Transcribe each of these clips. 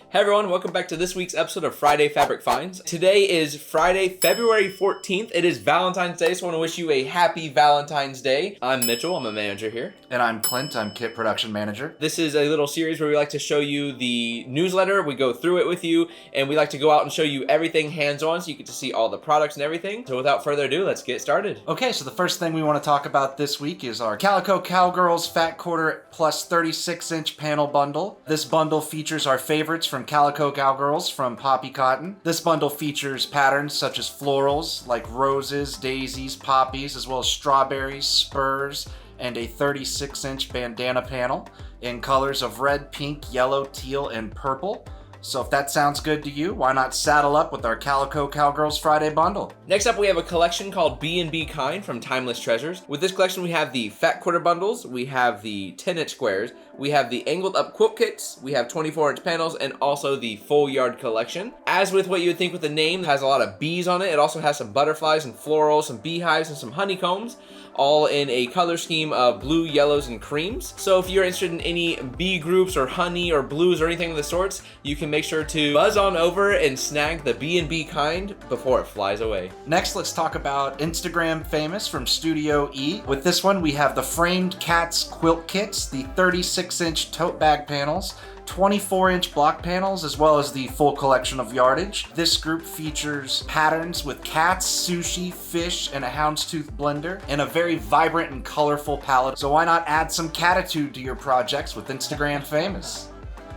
Hey everyone, welcome back to this week's episode of Friday Fabric Finds. Today is Friday, February 14th. It is Valentine's Day, so I want to wish you a happy Valentine's Day. I'm Mitchell, I'm a manager here. And I'm Clint, I'm Kit Production Manager. This is a little series where we like to show you the newsletter, we go through it with you, and we like to go out and show you everything hands-on so you get to see all the products and everything. So without further ado, let's get started. Okay, so the first thing we want to talk about this week is our Calico Cowgirls Fat Quarter plus 36-inch panel bundle. This bundle features our favorites from Calico Cowgirls from Poppy Cotton. This bundle features patterns such as florals like roses, daisies, poppies, as well as strawberries, spurs, and a 36-inch bandana panel in colors of red, pink, yellow, teal, and purple. So if that sounds good to you, why not saddle up with our Calico Cowgirls Friday Bundle? Next up, we have a collection called B&B Kind from Timeless Treasures. With this collection, we have the Fat Quarter Bundles, we have the 10-inch squares, we have the angled up quilt kits, we have 24-inch panels, and also the full yard collection. As with what you would think with the name, it has a lot of bees on it. It also has some butterflies and florals, some beehives, and some honeycombs, all in a color scheme of blue, yellows, and creams. So if you're interested in any bee groups or honey or blues or anything of the sorts, you can make sure to buzz on over and snag the B&B Kind before it flies away. Next, let's talk about Instagram famous from Studio E. With this one, we have the Framed Cats Quilt Kits, the 36-inch tote bag panels, 24-inch block panels, as well as the full collection of yardage. This group features patterns with cats, sushi, fish, and a houndstooth blender, and a very vibrant and colorful palette. So why not add some catitude to your projects with Instagram famous?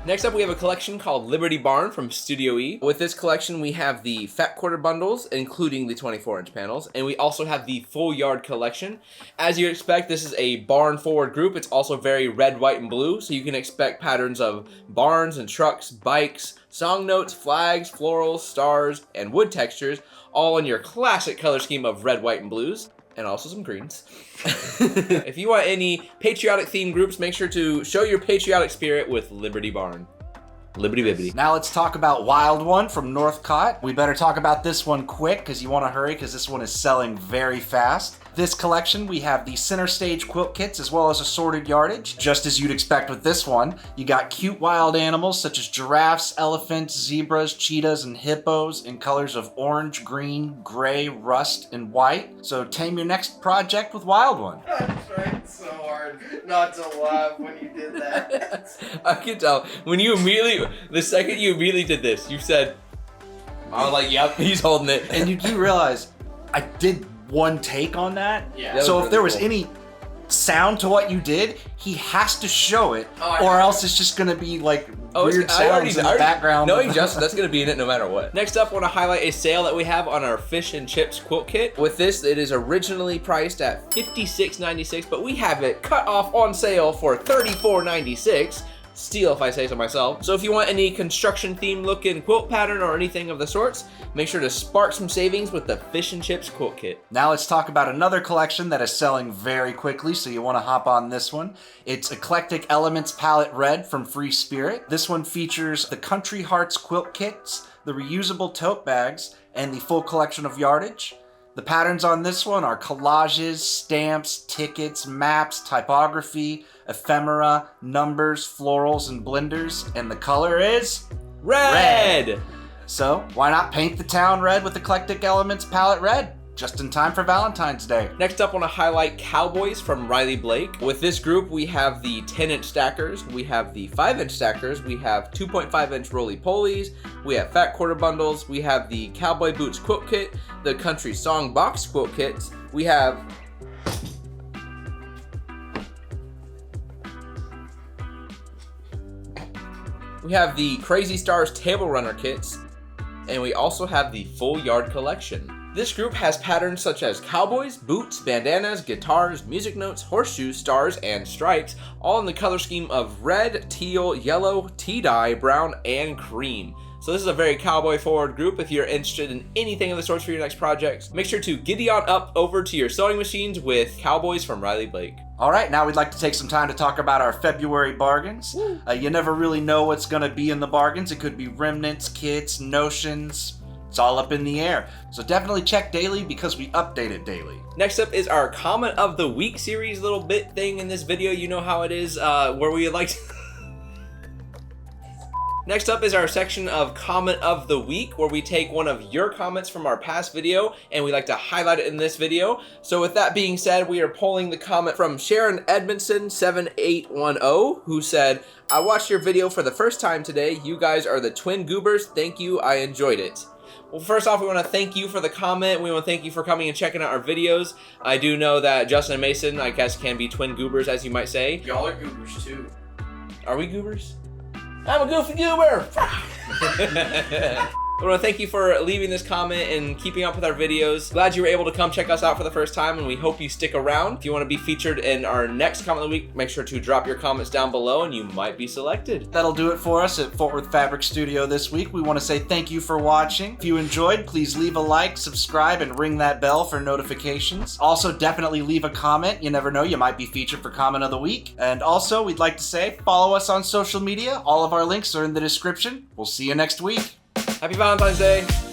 Next up, we have a collection called Liberty Barn from Studio E. With this collection, we have the Fat Quarter Bundles, including the 24-inch panels, and we also have the Full Yard collection. As you expect, this is a barn-forward group. It's also very red, white, and blue, so you can expect patterns of barns and trucks, bikes, song notes, flags, florals, stars, and wood textures, all in your classic color scheme of red, white, and blues. And also some greens. If you want any patriotic themed groups, make sure to show your patriotic spirit with Liberty Barn. Liberty Bibbity. Now let's talk about Wild One from Northcott. We better talk about this one quick because you want to hurry because this one is selling very fast. This collection, we have the center stage quilt kits as well as assorted yardage. Just as you'd expect with this one, you got cute wild animals such as giraffes, elephants, zebras, cheetahs, and hippos in colors of orange, green, gray, rust, and white. So tame your next project with Wild One. I tried so hard not to laugh when you did that. I can tell. When you the second you immediately did this, you said, I was like, yep, he's holding it. And you do realize I did one take on that. Yeah. So if there was cool. any sound to what you did, he has to show it, or else it's just gonna be like weird sounds in the background. Knowing Justin, that's going to be in it no matter what. Next up, I want to highlight a sale that we have on our Fish and Chips Quilt Kit. With this, it is originally priced at $56.96, but we have it cut off on sale for $34.96. Steal if I say so myself. So if you want any construction themed looking quilt pattern or anything of the sorts, make sure to spark some savings with the Fish and Chips Quilt Kit. Now let's talk about another collection that is selling very quickly, so you want to hop on this one. It's Eclectic Elements Palette Red from Free Spirit. This one features the Country Hearts Quilt Kits, the reusable tote bags, and the full collection of yardage. The patterns on this one are collages, stamps, tickets, maps, typography, ephemera, numbers, florals, and blenders, and the color is Red! So why not paint the town red with Eclectic Elements Palette Red? Just in time for Valentine's Day. Next up, I want to highlight Cowboys from Riley Blake. With this group, we have the 10-inch stackers, we have the 5-inch stackers, we have 2.5-inch roly-polies, we have Fat Quarter Bundles, we have the Cowboy Boots Quilt Kit, the Country Song Box Quilt Kits, we have the Crazy Stars Table Runner Kits, and we also have the Full Yard Collection. This group has patterns such as cowboys, boots, bandanas, guitars, music notes, horseshoes, stars, and stripes, all in the color scheme of red, teal, yellow, tea-dye, brown, and cream. So this is a very cowboy forward group. If you're interested in anything of the sorts for your next projects, make sure to giddy on up over to your sewing machines with Cowboys from Riley Blake. All right, now we'd like to take some time to talk about our February bargains. You never really know what's going to be in the bargains. It could be remnants, kits, notions. It's all up in the air. So definitely check daily because we update it daily. Next up is our Comment of the Week series little bit thing in this video. You know how it is, where we like to... Next up is our section of Comment of the Week, where we take one of your comments from our past video and we like to highlight it in this video. So with that being said, we are pulling the comment from Sharon Edmondson 7810, who said, I watched your video for the first time today. You guys are the twin goobers. Thank you. I enjoyed it. Well, first off, we want to thank you for the comment. We want to thank you for coming and checking out our videos. I do know that Justin and Mason, I guess, can be twin goobers, as you might say. Y'all are goobers too. Are we goobers? I'm a goofy goober! I want to thank you for leaving this comment and keeping up with our videos. Glad you were able to come check us out for the first time, and we hope you stick around. If you want to be featured in our next comment of the week, make sure to drop your comments down below and you might be selected. That'll do it for us at Fort Worth Fabric Studio this week. We want to say thank you for watching. If you enjoyed, please leave a like, subscribe, and ring that bell for notifications. Also, definitely leave a comment. You never know, you might be featured for Comment of the Week. And also, we'd like to say, follow us on social media. All of our links are in the description. We'll see you next week. Happy Valentine's Day!